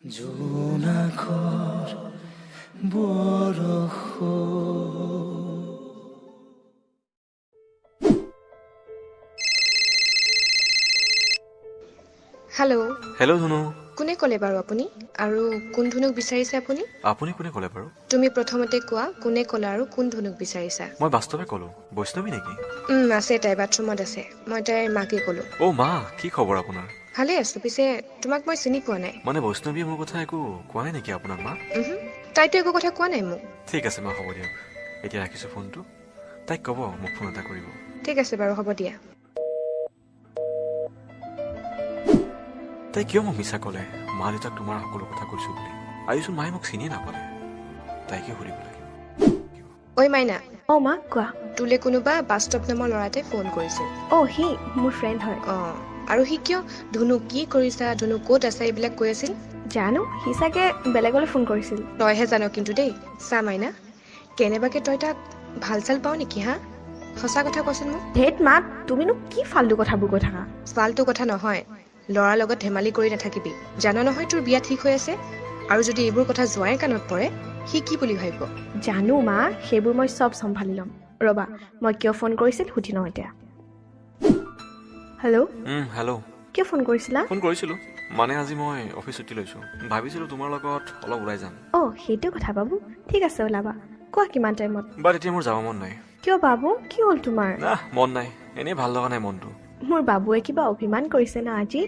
জোনাকৰ বৰষ hello' hello' ধুনু। কোনে ক'লে বাৰু আপুনি আৰু কোন ধনুক বিচাৰিছে আপুনি? আপুনি কোনে ক'লে বাৰু? তুমি প্ৰথমতে কোৱা কোনে ক'লা আৰু কোন ধনুক বিচাৰিছা? মই বাস্তৱে ক'লো। বৈষ্ণৱী নেকি? আছে তাই বাথৰুমত আছে। মই তাইৰ মাকে ক'লো। অ' মা, কি খবৰ আপোনাৰ? ভালে আছো, পিছে তোমাক মই চিনি পোৱা নাই। মানে বৈষ্ণৱীয়ে মোৰ কথা একো কোৱা নাই নেকি আপোনাক মা? তাইতো একো কথা কোৱা নাই মোক। ঠিক আছে মা, হ'ব দিয়ক। এতিয়া ৰাখিছোঁ ফোনটো। তাইক ক'ব মোক ফোন এটা কৰিব। ঠিক আছে বাৰু, হ'ব দিয়া। তাই কিয় মোক মিছা ক'লে মা দেউতাক তোমাৰ সকলো কথা কৈছোঁ বুলি? আজিচোন মায়ে মোক চিনিয়ে নাপালে। তাইকে সুধিব লাগিব। ঐ মাইনা, মা কোৱা। তোলে কোনোবা বাস্তৱ নামৰ ল'ৰাটোৱে ফোন কৰিছিল। সি মোৰ ফ্ৰেণ্ড হয়। আৰু সি কিয় ধনু কি কৰিছা, ধনু ক'ত আছে এইবিলাক কৈ আছিল? জানো, সি চাগে বেলেগলৈ ফোন কৰিছিল। তইহে জান কিন্তু দেই। চা মাইনা, কেনেবাকে তই তাক ভাল চাল পাও নেকি হা? সঁচা কথা কচোন মোক। ধেত মা, তুমিনো কি ফাল্টু কথাবোৰ কৈ থাকা? ফাল্টু কথা নহয়, ল'ৰাৰ লগত ধেমালি কৰি নাথাকিবি। জান নহয় তোৰ বিয়া ঠিক হৈ আছে, আৰু যদি এইবোৰ কথা জোঁৱাইৰ কাণত পৰে সি কি বুলি ভাবিব? জানো মা, সেইবোৰ মই চব চম্ভালি ল'ম। ৰ'বা, মই কিয় ফোন কৰিছিল সুধি লওঁ এতিয়া। হেল্ল'। হেল্ল'। কিয় ফোন কৰিছিলা? ফোন কৰিছিলোঁ মানে আজি মই অফিচ ছুটি লৈছোঁ। ভাবিছিলোঁ তোমাৰ লগত অলপ ওলাই যাম। সেইটো কথা বাবু। ঠিক আছে ওলাবা। কোৱা কিমান টাইমত? বাট এতিয়া মোৰ যাব মন নাই। কিয় বাবু, কি হ'ল তোমাৰ? মন নাই, এনেই ভাল লগা নাই মনটো। মোৰ বাবুৱে কিবা অভিমান কৰিছে ন আজি?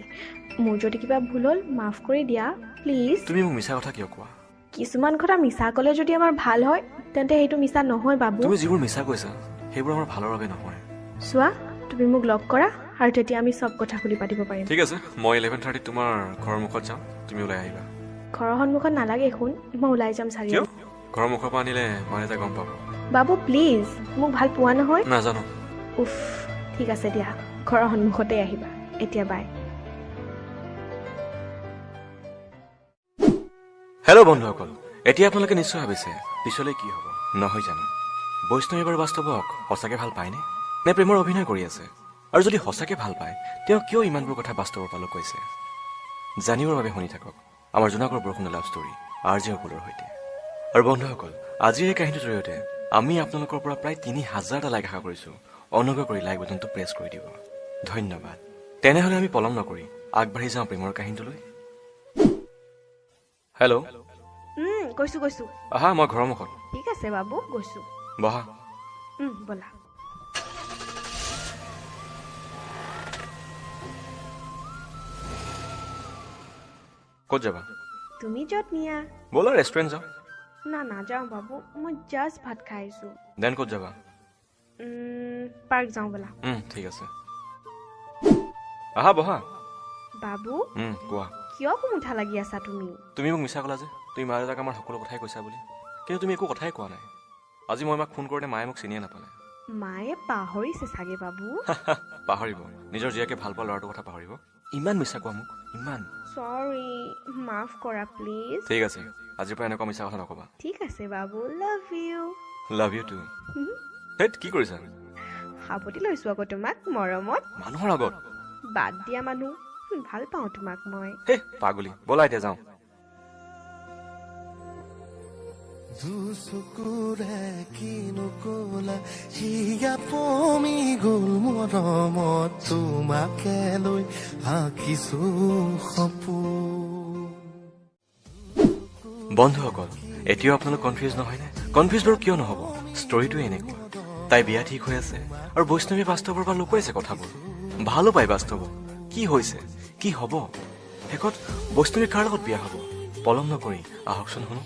মোৰ যদি কিবা ভুল হ'ল মাফ কৰি দিয়া প্লিজ। তুমি মোক মিছা কথা কিয় কোৱা? কিছুমান কথা মিছা ক'লে যদি আমাৰ ভাল হয় তেন্তে সেইটো মিছা নহয় বাবু। তুমি যিবোৰ মিছা কৈছা সেইবোৰ আমাৰ ভালৰ বাবে নহয়। চোৱা, তুমি মোক লগ কৰা আৰু তেতিয়া আমি চব কথা খুলি পাতিব পাৰিম। ঠিক আছে, মই 11:30 তোমাৰ ঘৰৰ মুখত যাম, তুমি ওলাই আহিবা। ঘৰৰ সন্মুখত নালাগে শুন, মই ওলাই যাম চাগে। কিয়? ঘৰৰ মুখৰ পৰা আনিলে মা দেউতাই গম পাব। বাবু প্লিজ, মোক ভাল পোৱা নহয়? নাজানো। উফ, ঠিক আছে দিয়া, ঘৰৰ সন্মুখতে আহিবা। এতিয়া বাই। হেল্ল' বন্ধুসকল, এতিয়া আপোনালোকে নিশ্চয় ভাবিছে পিছলৈ কি হ'ব, নহয় জানো? বৈষ্ণৱী বাৰু বাস্তৱক সঁচাকে ভাল পায়নে, নে প্ৰেমৰ অভিনয় কৰি আছে? আৰু যদি সঁচাকে ভাল পায় তেওঁ কিয় ইমানবোৰ কথা বাস্তৱৰ পৰা লুকুৱাইছে? জানিবৰ বাবে শুনি থাকক আমাৰ জোনাকৰ বৰষুণৰ লাভ ষ্টৰী RJ অকুলৰ সৈতে। আৰু বন্ধুসকল, আজিৰ এই কাহিনীটোৰ জৰিয়তে আমি আপোনালোকৰ পৰা প্ৰায় 3000টা লাইক আশা কৰিছোঁ। অনুগ্ৰহ কৰি লাইক বুটামটো প্ৰেছ কৰি দিব। ধন্যবাদ। তেনেহ'লে আমি পলম নকৰি আগবাঢ়ি যাওঁ প্ৰেমৰ কাহিনীটোলৈ। হেল্ল'। গৈছো। আহা, মই ঘৰৰ মুখত। ঠিক আছে বাবু, গৈছো। বহা। ব'লা। ক'ত যাবা? তুমি য'ত নিয়া। ব'লা ৰেষ্টুৰেণ্ট যাওঁ। নাযাওঁ বাবু, মই জাষ্ট ভাত খাই আহিছো। দেন ক'ত যাবা? পাৰ্ক যাওঁ ব'লা। ঠিক আছে। আহা বহা। বাবু কোৱা। কিয় কুমুঠা লাগি আছা তুমি? তুমি মোক মিছা ক'লা যে তুমি মা দেউতাক আমাৰ সকলো কথাই কৈছা বুলি, কিন্তু তুমি একো কথাই কোৱা নাই। আজি মই মাক ফোন কৰোঁতে মায়ে মোক চিনিয়ে নাপালে। মায়ে পাহৰিছে চাগে বাবু। পাহৰিব? নিজৰ জীয়াকে ভাল পোৱা ল'ৰাটোৰ কথা পাহৰিব? ইমান মিছা কোৱা মোক, ইমান। চৰি, মাফ কৰা প্লিজ। ঠিক আছে, আজিৰ পৰা এনেকুৱা মিছা কথা নক'বা। ঠিক আছে বাবু, love you. Love you too. হেট, কি কৰিছা? সাৱটি লৈছো আকৌ তোমাক মৰমত। মানুহৰ আগত? বাদ দিয়া মানুহ, ভাল পাওঁ তোমাক মই। হে পাগলী, ব'লা এতিয়া যাওঁ। দুচকুৰে কিনো ক'লা হিয়া পমি গ'ল মৰমত, তোমাকে লৈ আঁকিছো সপোন। বন্ধুসকল, এতিয়াও আপোনালোক কনফিউজ নহয়নে? কনফিউজ বাৰু কিয় নহ'ব? ষ্টৰিটো এনেকুৱা, তাই বিয়া ঠিক হৈ আছে আৰু বৈষ্ণৱী বাস্তৱৰ পৰা লুকুৱাইছে কথাবোৰ। ভালো পায় বাস্তৱক। কি হৈছে, কি হ'ব? শেষত বৈষ্ণৱী কাৰ লগত বিয়া হ'ব? পলম নকৰি আহকচোন শুনো।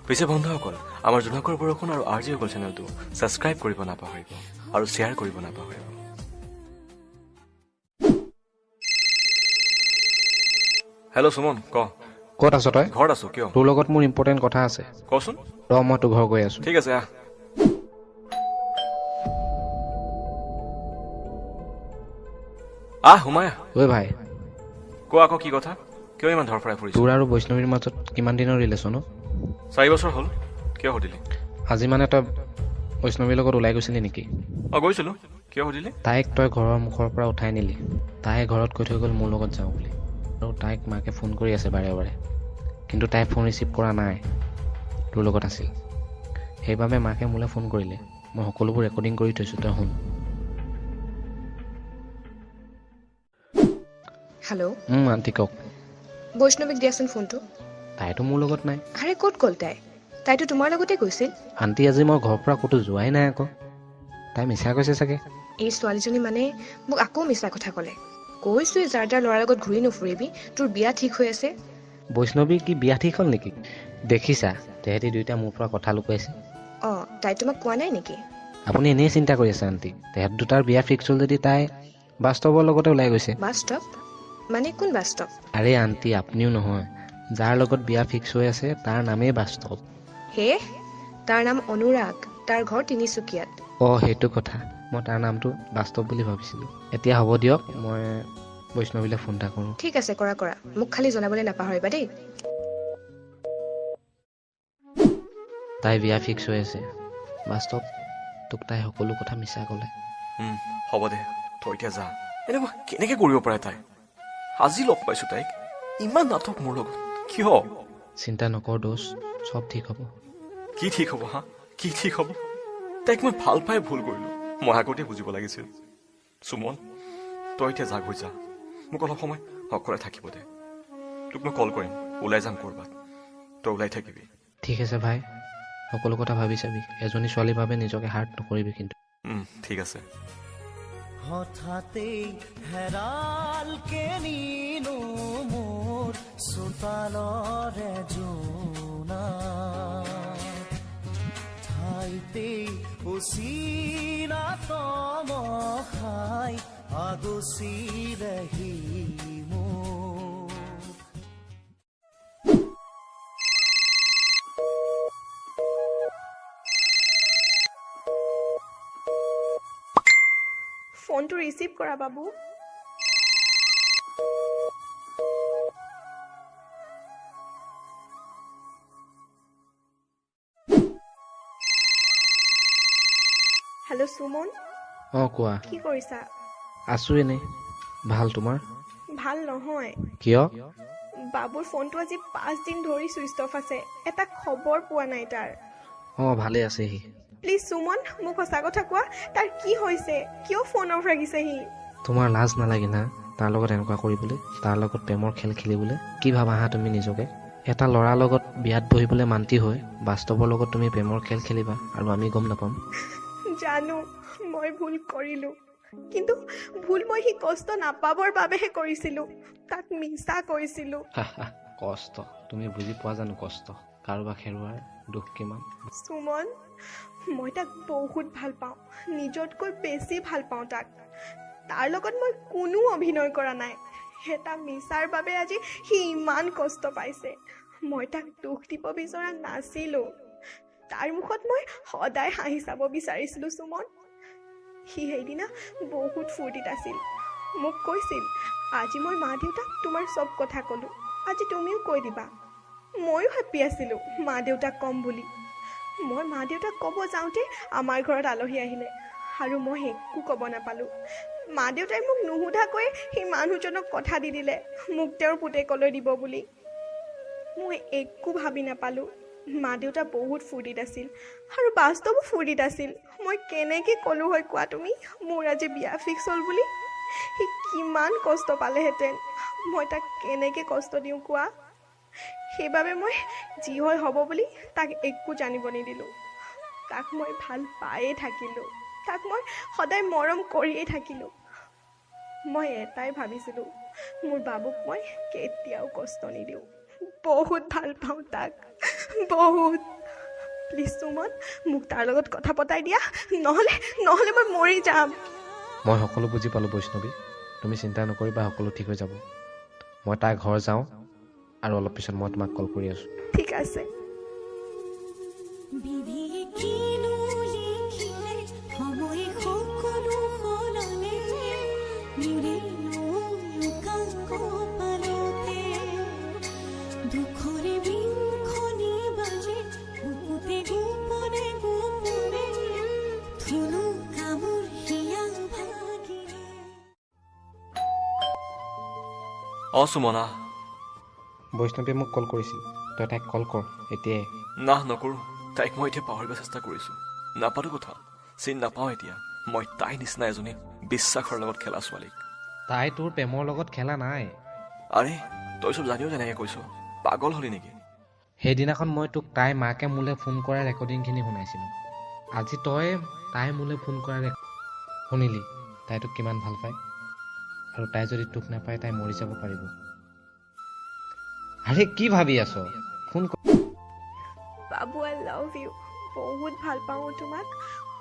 পিছে বন্ধুসকল, আমাৰ জোনাকৰ বৰষুণ আৰু RJ অকুল চেনেলটো ছাবস্ক্ৰাইব কৰিব নাপাহৰিব আৰু শ্বেয়াৰ কৰিব নাপাহৰিব। হেল্ল' সুমন, ক। ক'ত আছ তই? ঘৰত আছো। কিয়? তোৰ লগত মোৰ ইম্পৰ্টেণ্ট কথা আছে। কচোন। মই তোৰ ঘৰ গৈ আছো। ঠিক আছে, আহ। সোমাই আহ। ঐ ভাই, কোৱা আকৌ, কি কথা? কিয় ইমান ধৰফৰাই ফুৰিছ? তোৰ আৰু বৈষ্ণৱীৰ মাজত কিমান দিনৰ ৰিলেশ্যন? 4 বছৰ হ'ল। কিয় সুধিলি? আজি মানে তই বৈষ্ণৱীৰ লগত ওলাই গৈছিলি নেকি? গৈছিলোঁ। কিয় সুধিলি? তাইক তই ঘৰৰ মুখৰ পৰা উঠাই নিলি। তাই ঘৰত কৈ থৈ গ'ল মোৰ লগত যাওঁ বুলি, আৰু তাইক মাকে ফোন কৰি আছে বাৰে বাৰে। কিন্তু তাই ফোন ৰিচিভ কৰা নাই, তোৰ লগত আছিল। সেইবাবে মাকে মোলৈ ফোন কৰিলে। মই সকলোবোৰ ৰেকৰ্ডিং কৰি থৈছোঁ, তই শুন। হেল্ল', আণ্টি কওক। বৈষ্ণৱীক দিয়াচোন ফোনটো। তাইতো মোৰ লগত নাই। আৰে ক'ত গ'ল তাইতো তোমাৰ লগতে গৈছিল। আণ্টি আজি মই ঘৰৰ পৰা ক'তো যোৱাই নাই আকৌ। তাই মিছা কৈছে চাগে। এই ছোৱালীজনী মানে মোক আকৌ মিছা কথা ক'লে। কৈছোৱে যাৰ তাৰ ল'ৰাৰ লগত ঘূৰি নুফুৰিবি, তোৰ বিয়া ঠিক হৈ আছে। বৈষ্ণৱী কি বিয়া ঠিক হ'ল নেকি? দেখিছা, তেহেঁতি দুয়োটা মোৰ পৰা কথা লুকুৱাইছে। অঁ, তাই তোমাক কোৱা নাই নেকি? আপুনি এনেই চিন্তা কৰি আছে আণ্টি। তেহেঁত দুটাৰ বিয়া ফিক্স হ'ল যদি তাই বাস্তৱৰ লগতে ওলাই গৈছে। বাস্তৱ মানে কোন বাস্তৱ? আৰে আণ্টি, আপুনিও নহয়, যাৰ লগত বিয়া ফিক্স হৈ আছে তাৰ নামেই বাস্তৱ। হে, তাৰ নাম অনুৰাগ, তাৰ ঘৰ তিনিচুকীয়াত। অঁ, সেইটো কথা। মই তাৰ নামটো বাস্তৱ বুলি ভাবিছিলোঁ। এতিয়া হ'ব দিয়ক, মই বৈষ্ণৱীলৈ ফোন এটা কৰোঁ। ঠিক আছে, কৰা কৰা। মোক খালি জনাবলৈ নাপাহৰিবা দেই। তাই বিয়া ফিক্স হৈ আছে। বাস্তৱ, তোক তাই সকলো কথা মিছা ক'লে। হ'ব দে, তই এতিয়া যা। এনেকুৱা কেনেকে কৰিব পাৰে তাই? আজি লগ পাইছো তাইক, ইমান নাটক মোৰ লগত কিয়? চিন্তা নকৰ দোষ, চব ঠিক হ'ব। কি ঠিক হ'ব হা? কি ঠিক হ'ব? তাইক মই ভাল পাই ভুল কৰিলো, মই আগতে বুজিব লাগিছিল। সুমন, তই এতিয়া জাগ হৈ যা। মোক অলপ সময় অকলে থাকিব দে। তোক মই কল কৰিম, ওলাই যাম ক'ৰবাত, তই ওলাই থাকিবি। ঠিক আছে ভাই, সকলো কথা ভাবি চাবি। এজনী ছোৱালীৰ বাবে নিজকে হাৰ্ট নকৰিবি কিন্তু। ঠিক আছে। হঠাতে হেৰাল কে নিনো মোৰ চোতালৰে জোনা ঠাইতে উচিনা তমখাই আগচি ৰহি মোৰ। ফোনটো ৰিচিভ কৰা বাবু। হেল্ল' সুমন, অঁ, কোৱা। কি কৰিছা? আছোঁ এনেই। ভাল, তোমাৰ? ভাল নহয়। কিয়? বাবুৰ ফোনটো আজি 5 দিন ধৰি ছুইচ অফ আছে। এটা খবৰ পোৱা নাই তাৰ। অঁ, ভালে আছে সি। প্লিজ সুমন, মোক সঁচা কথা কোৱা, তাৰ কি হৈছে? কিয় ফোন অফ ৰাখিছে সি? তোমাৰ লাজ নালাগে না তাৰ লগত এনেকুৱা কৰিবলৈ, তাৰ লগত প্ৰেমৰ খেল খেলিবলৈ? কি ভাবা হা তুমি নিজকে? এটা ল'ৰাৰ লগত বিয়াত বহিবলৈ মান্তি হৈ বাস্তৱৰ লগত তুমি প্ৰেমৰ খেল খেলিবা আৰু আমি গম নাপাম? জানো মই ভুল কৰিলো, কিন্তু ভুল মই সি কষ্ট নাপাবৰ বাবেহে কৰিছিলো। তাক মিছা কৈছিলো। কষ্ট তুমি বুজি পোৱা জানো? কষ্ট কাৰোবাক হেৰুৱাৰ দুখ কিমান? সুমন, মই তাক বহুত ভাল পাওঁ, নিজতকৈ বেছি ভাল পাওঁ তাক। তাৰ লগত মই কোনো অভিনয় কৰা নাই। এটা মিছাৰ বাবে আজি সি ইমান কষ্ট পাইছে। মই তাক দুখ দিব বিচৰা নাছিলো। তাৰ মুখত মই সদায় হাঁহি চাব বিচাৰিছিলো সুমন। সি সেইদিনা বহুত ফূৰ্তিত আছিল। মোক কৈছিল, আজি মই মা দেউতাক তোমাৰ চব কথা ক'লো, আজি তুমিও কৈ দিবা। ময়ো হেপ্পী আছিলো মা দেউতাক ক'ম বুলি। মই মা দেউতাক ক'ব যাওঁতে আমাৰ ঘৰত আলহী আহিলে আৰু মই একো ক'ব নাপালো। মা দেউতাই মোক নুসুধাকৈ সেই মানুহজনক কথা দি দিলে মোক তেওঁৰ পুতেকলৈ দিব বুলি। মই একো ভাবি নাপালো। মা দেউতা বহুত ফূৰ্তিত আছিল আৰু বাস্তৱো ফূৰ্তিত আছিল। মই কেনেকৈ ক'লো হয় কোৱা তুমি, মোৰ আজি বিয়া ফিক্স হ'ল বুলি? সি কিমান কষ্ট পালেহেঁতেন, মই তাক কেনেকৈ কষ্ট দিওঁ কোৱা? সেইবাবে মই যি হয় হ'ব বুলি তাক একো জানিব নিদিলোঁ। তাক মই ভাল পায়ে থাকিলোঁ, তাক মই সদায় মৰম কৰিয়ে থাকিলোঁ। মই এটাই ভাবিছিলোঁ, মোৰ বাবুক মই কেতিয়াও কষ্ট নিদিওঁ। বহুত ভাল পাওঁ তাক, বহুত। প্লিজ সুমন, মোক তাৰ লগত কথা পতাই দিয়া, নহ'লে মই মৰি যাম। মই সকলো বুজি পালোঁ বৈষ্ণৱী, তুমি চিন্তা নকৰিবা, সকলো ঠিক হৈ যাব। মই তাৰ ঘৰ যাওঁ আৰু অলপ পিছত মই তোমাক কল কৰি আছোঁ। ঠিক আছে। অঁ সুমনা, বৈষ্ণৱে মোক কল কৰিছিল, তই তাইক কল কৰ এতিয়াই। না নকৰোঁ, তাইক মই এতিয়া পাহৰিব চেষ্টা কৰিছোঁ। নাপাতো কথা, চিন নাপাওঁ এতিয়া। মই তাই নিচিনা এজনী বিশ্বাসৰ লগত খেলা ছোৱালীক। তাই তোৰ প্ৰেমৰ লগত খেলা নাই। আৰে তই চব জানিও তেনেকৈ কৈছ, পাগল হলি নেকি? সেইদিনাখন মই তোক তাই মাকে মোলৈ ফোন কৰা ৰেকৰ্ডিংখিনি শুনাইছিলোঁ। আজি তই তাই মোলৈ ফোন কৰা শুনিলি তাই তোক কিমান ভাল পায়, আৰু তাই যদি তোক নাপায় তাই মৰি যাব পাৰিব। আৰে কি ভাবি আছ? Phone Babu I love you, বহুত ভাল পাওঁ তোমাক।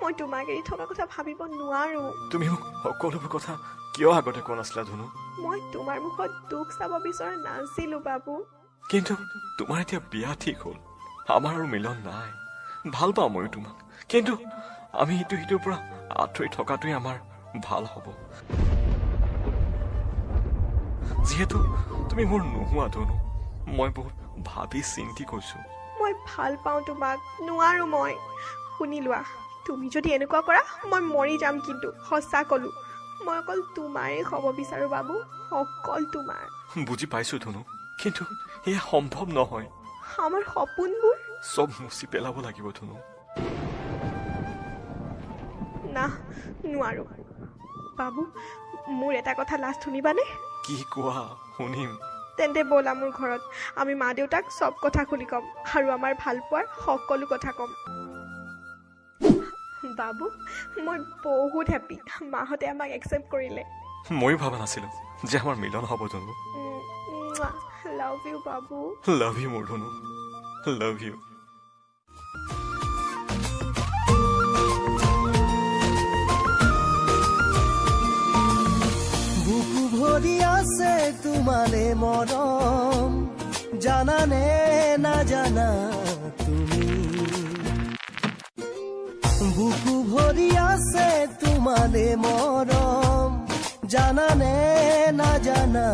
মই তোমাক এৰি থকা কথা ভাবিব নোৱাৰোঁ। তুমি মোক সকলোবোৰ কথা কিয় আগতে কোৱা নাছিলা ধুনু? মই তোমাৰ মুখত দুখ চাব বিচৰা নাছিলোঁ বাবু। কিন্তু তোমাৰ এতিয়া বিয়া ঠিক হ'ল, আমাৰ আৰু মিলন নাই। ভাল পাওঁ ময়ো তোমাক, কিন্তু আমি ইটো সিটোৰ পৰা আঁতৰি থকাটোৱে আমাৰ ভাল হ'ব। যিহেতু তুমি মোৰ নোহোৱা ধুনু, মই বহুত ভাবি চিন্তি কৈছো। মই ভাল পাওঁ তোমাক, নোৱাৰোঁ মই। শুনি লোৱা, তুমি যদি এনেকুৱা কৰা মই মৰি যাম। কিন্তু সঁচা ক'লোঁ, মই অকল তোমাৰেই হ'ব বিচাৰোঁ বাবু, অকল তোমাৰ। বুজি পাইছো ধুনু, কিন্তু এয়া সম্ভৱ নহয়। আমাৰ সপোনবোৰ চব মুচি পেলাব লাগিব ধুনু। না, নোৱাৰোঁ বাবু। মোৰ এটা কথা লাষ্ট শুনিবানে? কি কোৱা, শুনিম। তেন্তে ব'লা মোৰ ঘৰত, আমি মা দেউতাক চব কথা খুলি ক'ম আৰু আমাৰ ভাল পোৱাৰ সকলো কথা ক'ম। বাবু, মই বহুত হেপ্পী মাহঁতে আমাক একচেপ্ট কৰিলে। ময়ো ভবা নাছিলো যে আমাৰ মিলন হ'ব ধুনু। Love you Babu. Love U মোৰ ধুনু, লাভ ইউ। বুকু ভৰি আছে তোমালে মৰম, জানানে নাজানা তুমি? বুকু ভৰি আছে তোমালে মৰম, জানানে নাজানা